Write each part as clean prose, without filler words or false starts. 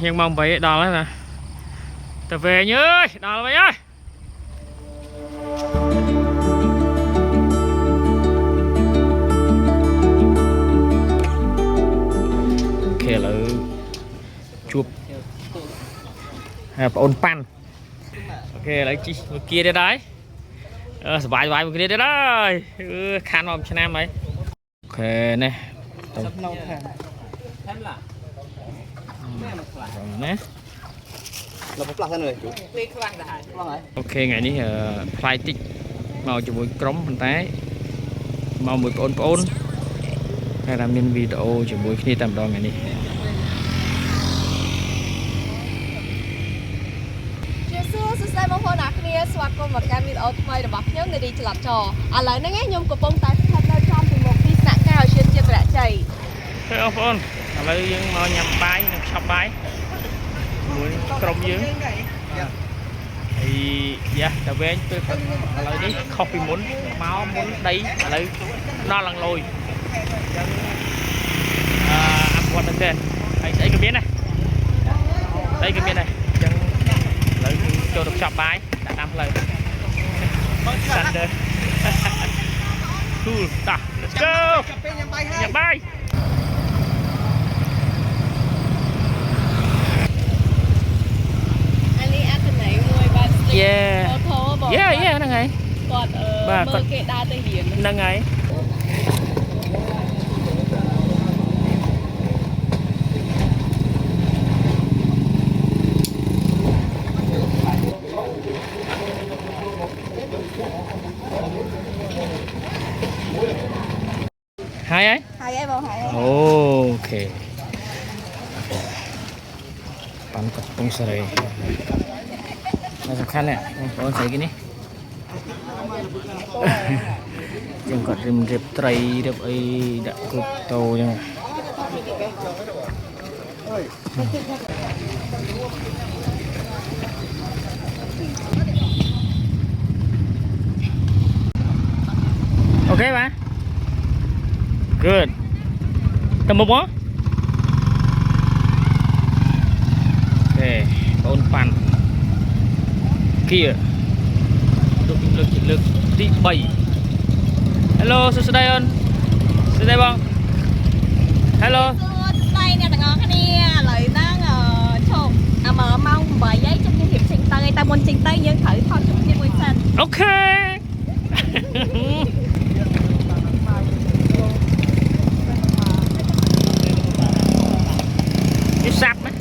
nhưng mong vậy đó là ta về nhớ ơi đó là vậy ơi ok là chụp ôn pan ok lấy chi kia đây đấy vài vài một kia đây đấy khăn vào cho nam ấy ok này nè ok ngày ní fly tích màu cho mũi cống phần tái màu mũi ôn hay làm nên video cho mũi khi tầm đó ngày ní mong muốn nãy kia swat con vật cam video thay để bắt nhớ người đi chụp trò à lại nó nghe nhung của bông tai thật nơi trong thì một tí nặng cao trên chia rẽ chảy theo phone lấy những màu nhằm bái nhằm shop bái mũi cống dương thì dạ tao về tôi lấy đi coffee muốn máu muốn đấy lấy nó lần lùi ăn quạt được kìa đây cái miếng này đây cái miếng này lấy cho được shop bái đã làm lời Thunder cool ta let's go nhà bay yeah năng ngày bà còn năng ngày hai ấy vào hai ok pan tepung serai nó sắp khăn nè con thấy cái ní chẳng có rìm rệp tray rệp ấy đã cột tàu nha ok bà good tầm một bó ok ôn pan kia lực tí 7 hello sao đây ơn sao đây bông hello đây nè tặng ngon nè lời đang chụp mà mong bởi giấy trong những hiệp trình tay ta muốn trình tay nhưng thử thôi trong những nguyên sân ok cái sạp đấy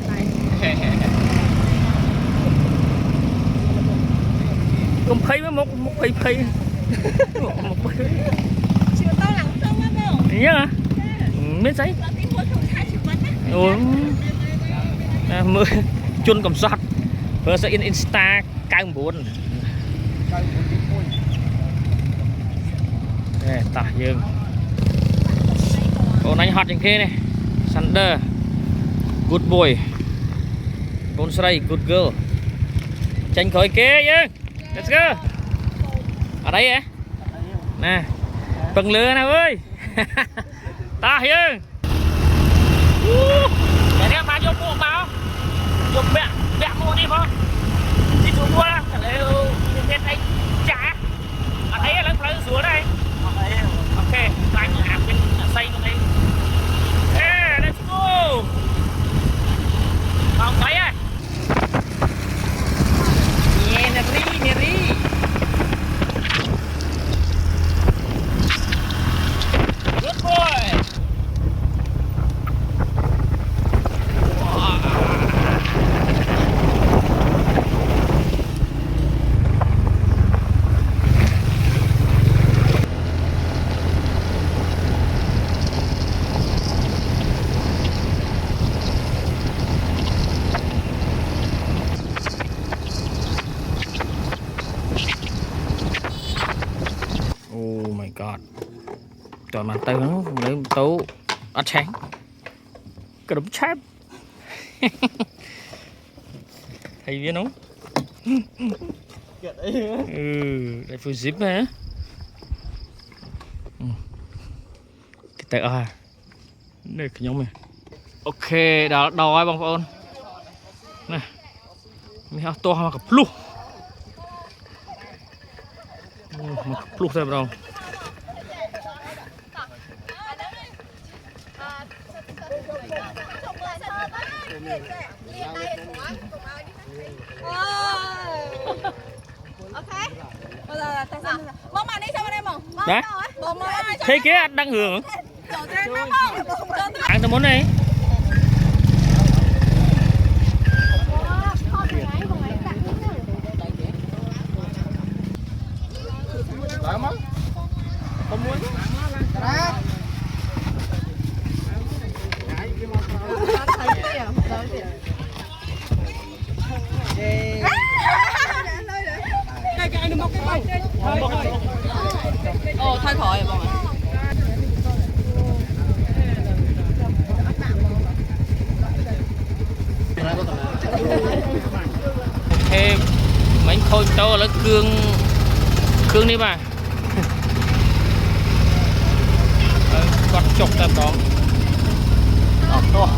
không thấy với một thấy chưa tao lặng không á đâu nhớ hả biết giấy ủa mưa chun cầm sọt vừa sẽ in insta cao buồn nè tả dương con anh hotอย่างkia này Thunder good boy con sray good girl tranh khỏi kia dương let's go ở đây á nè phần lừa nào ơi ta dương để em bán vô mua báo vô mẹ mua đi không đi xuống mua là lấy trên đây trả ở đây là lấy xuống đây ok anh làm cái xây cái hey let's go không thấy à nè ri good boy oh my god toàn bàn tay nó lấy tấu ăn sáng cái đống chép thấy biết không đây phụ zip hả cái tay à đây cái nhóm này ok đó đòi bông phôn nè mình học to mà cặp lu mà cặp lu xem đâu Bông bạn đi sao bên em không? đấy Bông thế kia đang hưởng ăn tao muốn này Ồ, thôi khỏi bông ạ. thêm bánh khôi to là cương đi bà con chọc tầm đó to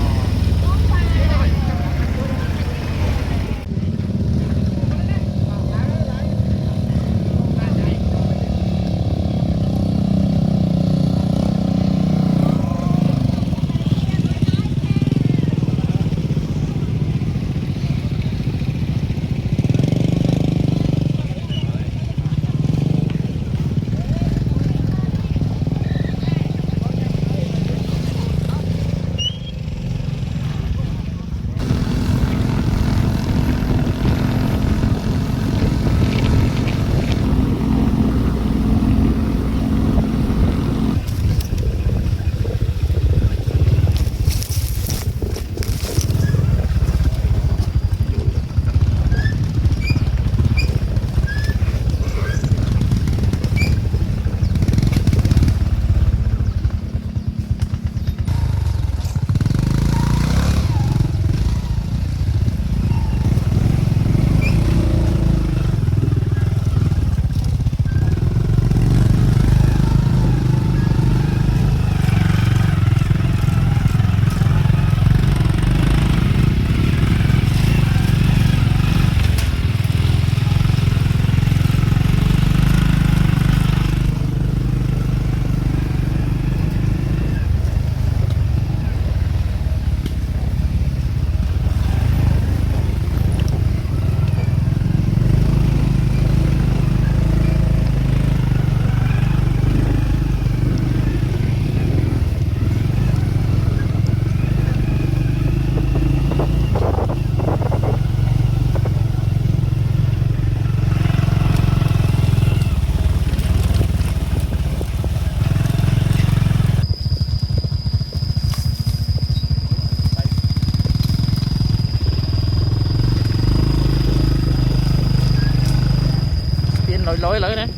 lối lối đấy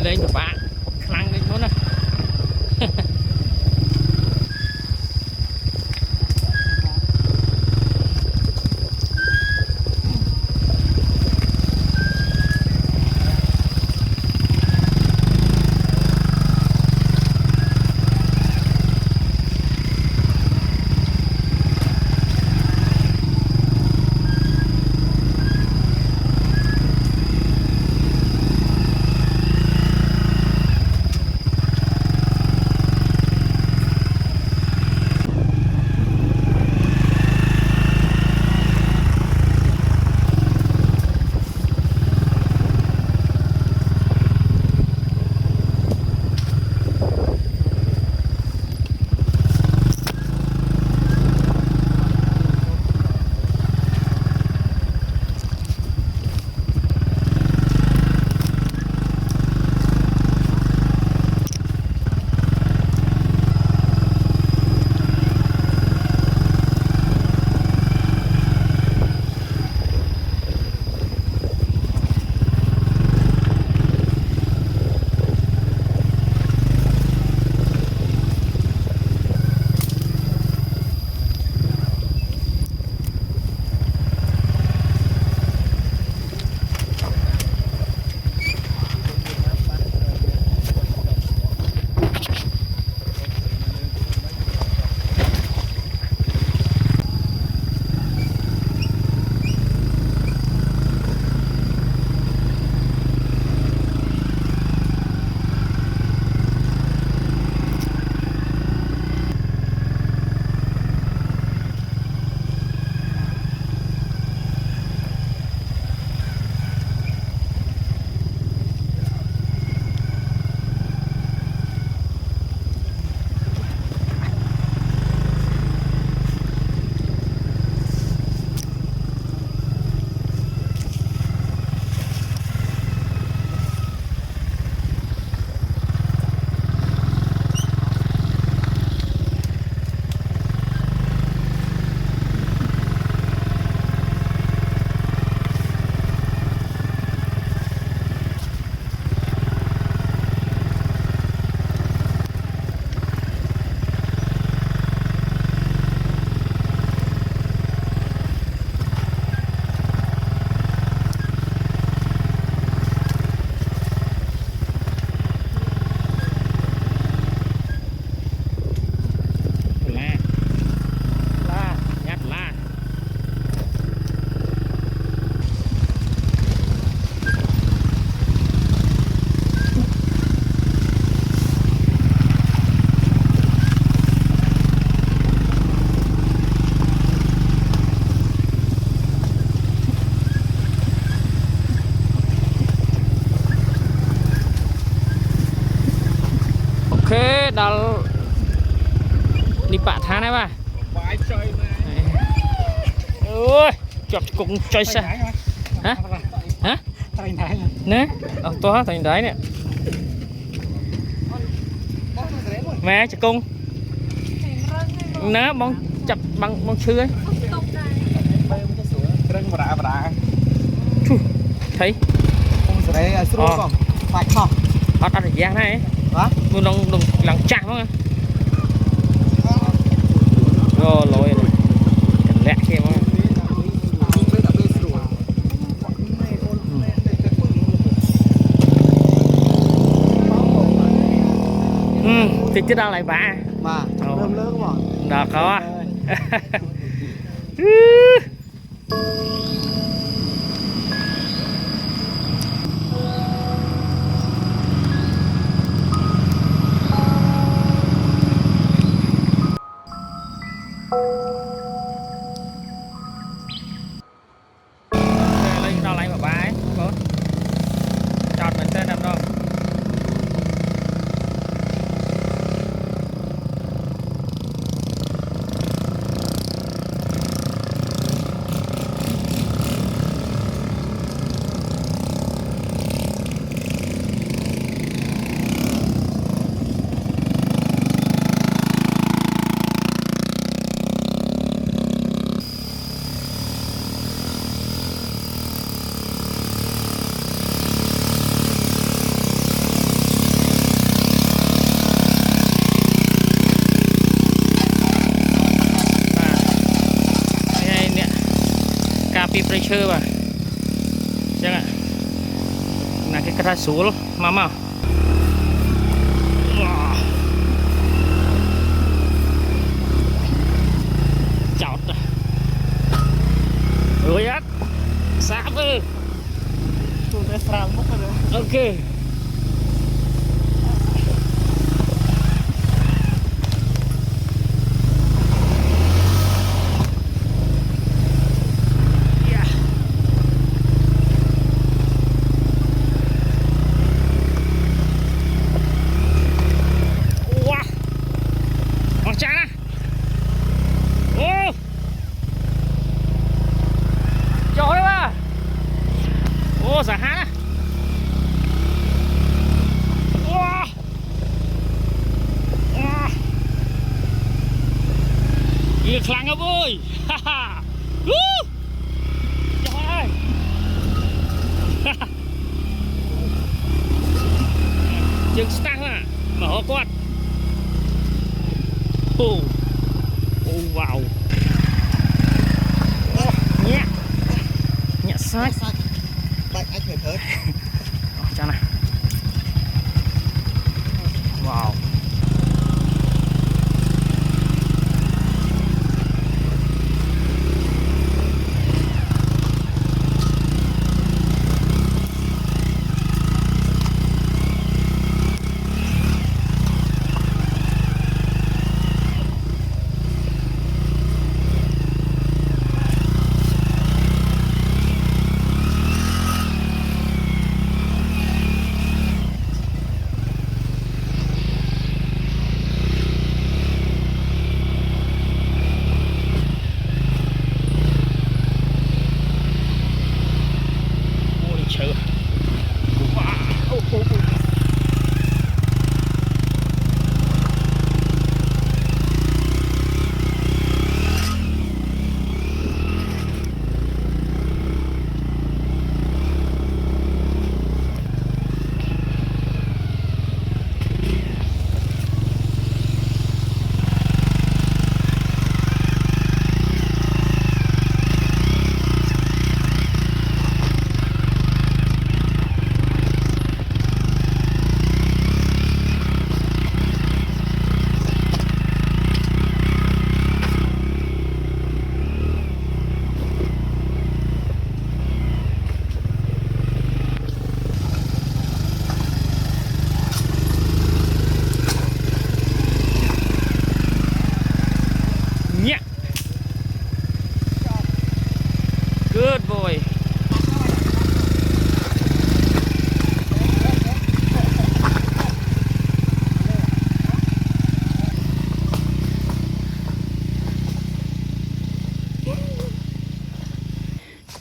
lên cho bạn khăn đi muốn này ដល់នេះបាក់ឋានហើយបាទ បាយចុយមក អូយជាប់គង់ចុយសោះហ៎ហ៎ ត្រៃណៃ ណែអត់តោះតែដៃនេះម៉ែចកងណែបងចាប់បងឈឺហើយ រឹងបរាបរា ឈូថៃ ពុំសេរីឲ្យស្រួលបងបាច់ខោះ អត់រយៈណាហ៎ បាទ មួយក្នុងឡើងចាស់ហ្មងអូលយកលាក់គេហ្មងតិចទៀតដល់ហើយបាទ បាទលើមលើបង ដល់ខោ lên đó lại một bài bố chọn mình tên nằm đâu copy pressure mà chắc ạ là cái cà xuống mà chọt rồi á xa vơ ok xả hát Liệt khlang không ơi trời ơi chừng start à mở quạt oh wow nhẹ nhẹ sách Bạch anh phải thớt cho này wow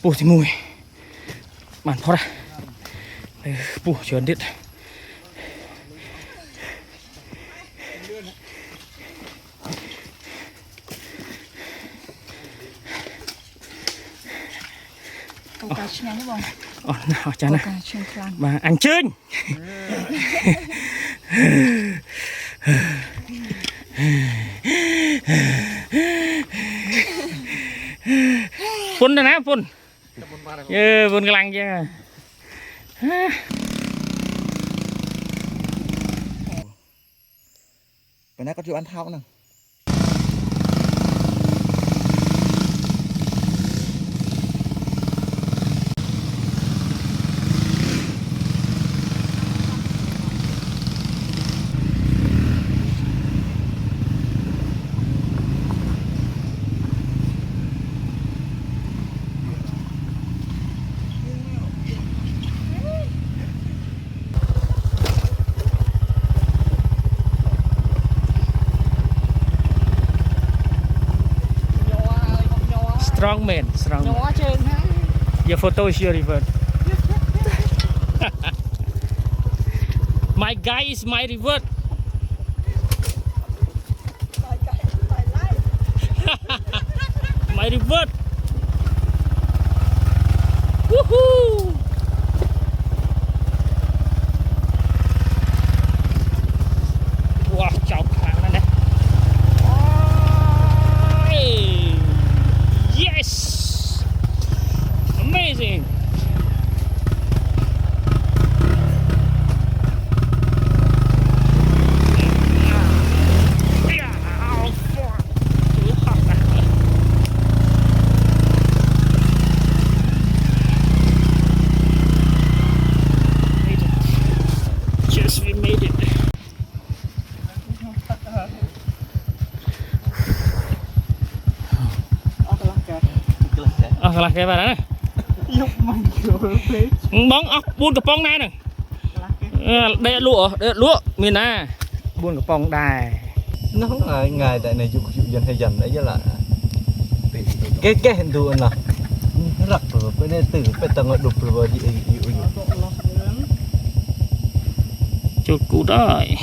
ปูที่มุยมันพอละปูเชิญดิดโอกาสเชียงนี่บ่ อ๋อเอาจารย์นะ โอกาสเชียงคลัง มาอันเชิญฝุ่นนะฝุ่นฝุ่นกำลังจะ เป็นนักก็อยู่อันเท้านึง strong man strong ញ័រជើងហ្នឹង your photo is your revert my guy is my revert my revert woohoo wow chào hàng này yes amazing Yes, we made it. Lah kayak mana? Lúc mình chưa phê Bóng ốc buôn cặp bóng này nè. Đây lúa miền na buôn cặp bóng đài. nó không ngài ngài tại này chụp dần hay dần đấy chứ là cái hình thù là rắc rồi bên đây từ bên tầng đục rồi gì Chuột cụ đôi.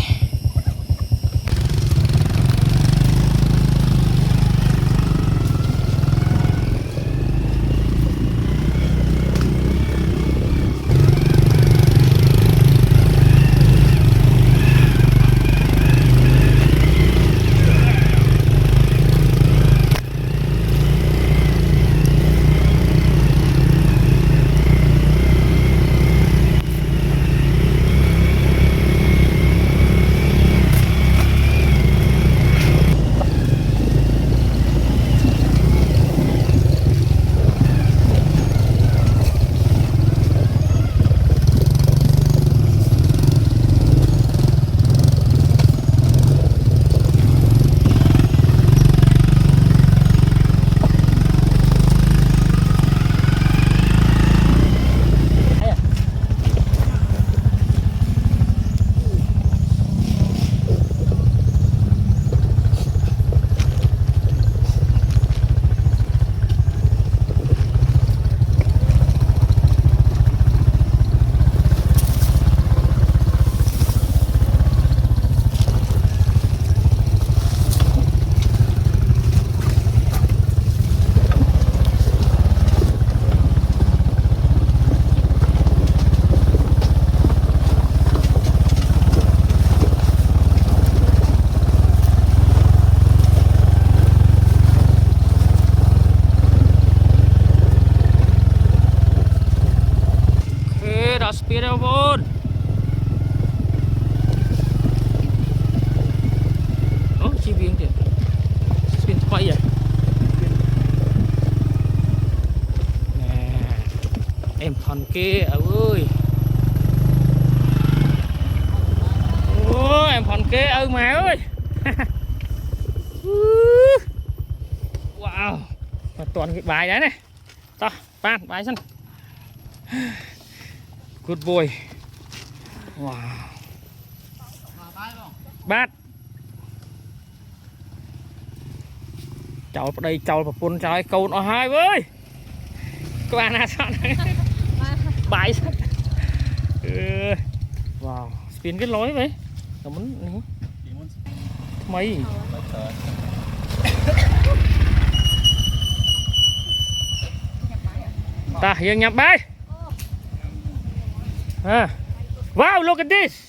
Speed up on. Chi viên kìa. Viên quay à. Nè. Em còn kia ơi. Ôi em còn kia ơi mà ơi. Wow. Toàn cái bài đấy này. To, pan bài sân. Good boy. Wow. Bát. Cháu ở đây cháu và phun cháu câu nó hai với. qua na sao bài wow spin cái lối vậy là muốn mấy ta hiện nhập bay wow look at this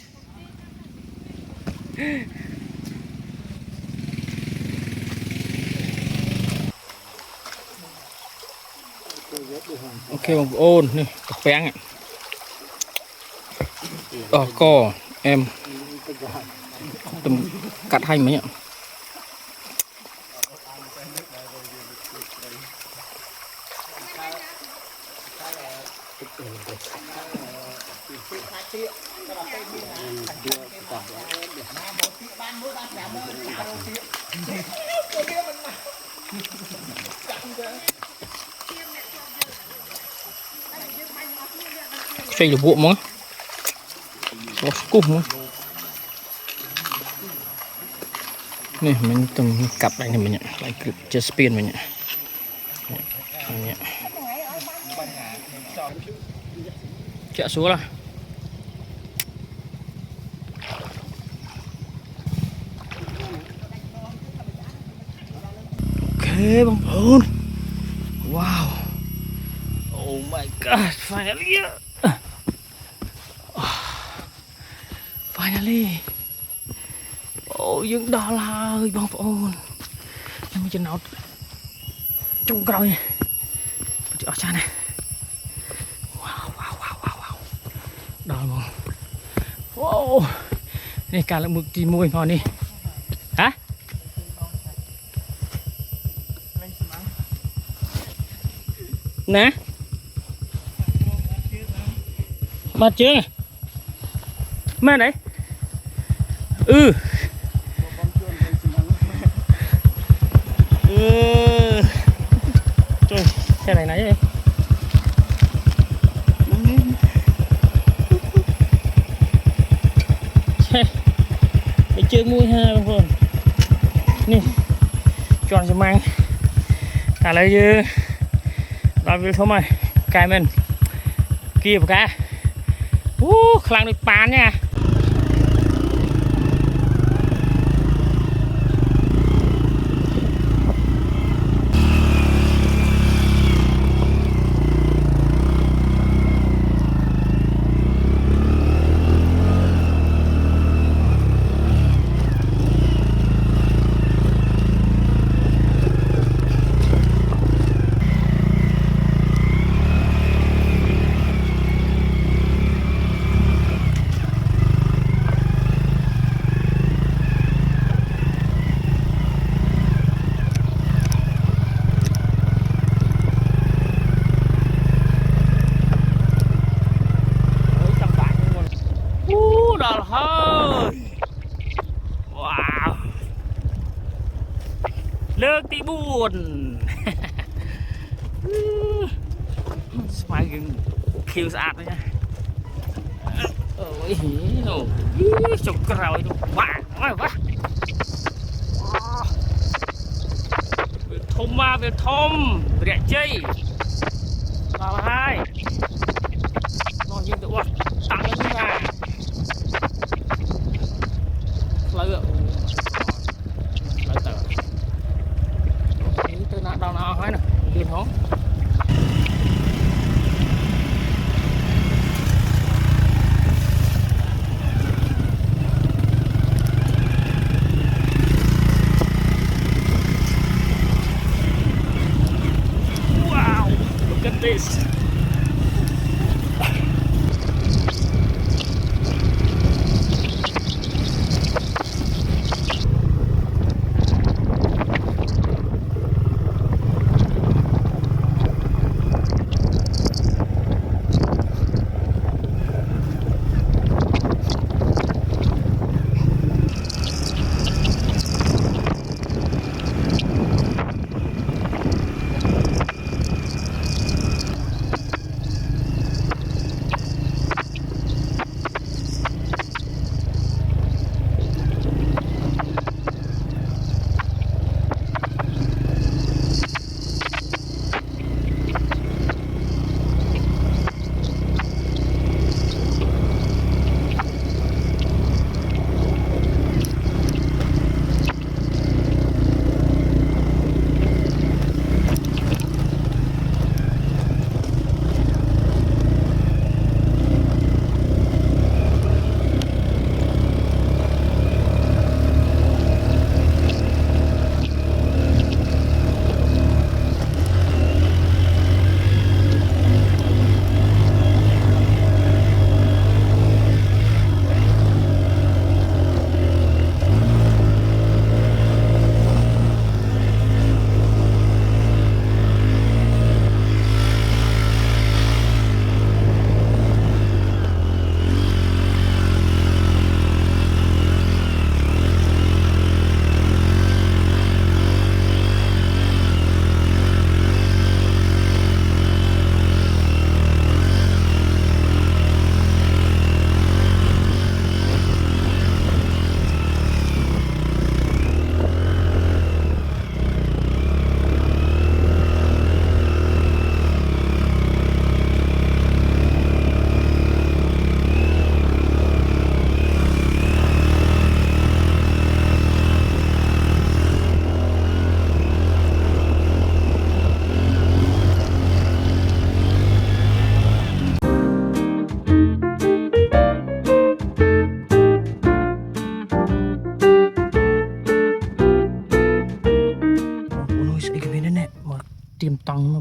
okបងប្អូននេះកាពាំងកអែមទំកាត់ឲ្យមិញchơi được bộ mà có cục mà này mình tầm cặp này mình nhận lại chơi spin mình nhận chạy xuống là ok bông hôn wow oh my god finally finally dương đo la ơi bông ôn em chân nào trong coi ở cha này wow wow wow wow wow đo bông wow này cả là mực tìm mùi ngon đi hả nè mặt chưa này mẹ đấy trời xe này nãy em để chơi mui ha bông bồn nè chọn cho mang cả lấy chứ đòi việc thôi mày cài mình kia một cái khăn được bán nhaលើកទី4ស្មៅយើងខៀវស្អាតណាអូយចុកក្រោយនោះបាក់អើយវ៉ាវាធំមកវាធំរយៈជ័យដល់ហើយនោះយើងទៅអត់តាំងនេះណាផ្លូវទៅណាដល់ណាហើយណាលឿនហងwow look at this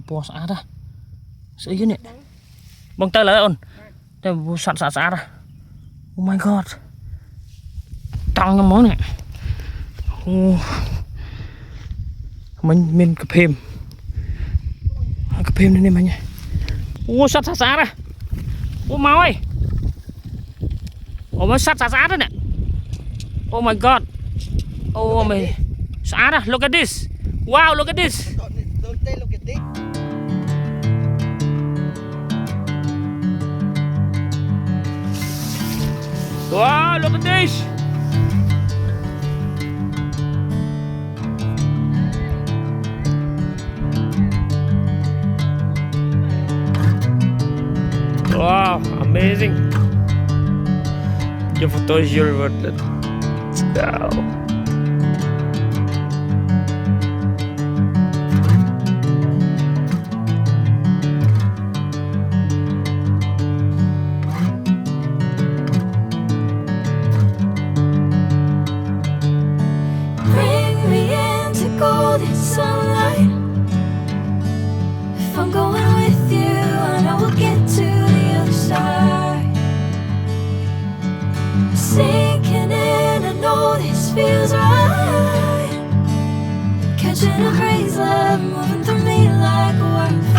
ពណ៌ស្អាតហ៎ស្អីនេះបងទៅលើអូនតែសត្វស្អាតហ៎ Oh my god តង់ហ្មងនេះអូមិញមានកភេមនេះមិញអូសត្វស្អាតហ៎អូមកអើយអូមកសត្វស្អាតនេះ Oh my god អូមេស្អាតហ៎ Look at this Wow look at this Wow look at this Wow amazing Your photo is your word Let's go Bring me into golden sunlight. If I'm going with you, I know we'll get to the other side. Sinking in, I know this feels right. Catching a breeze, love moving through me like a wildfire.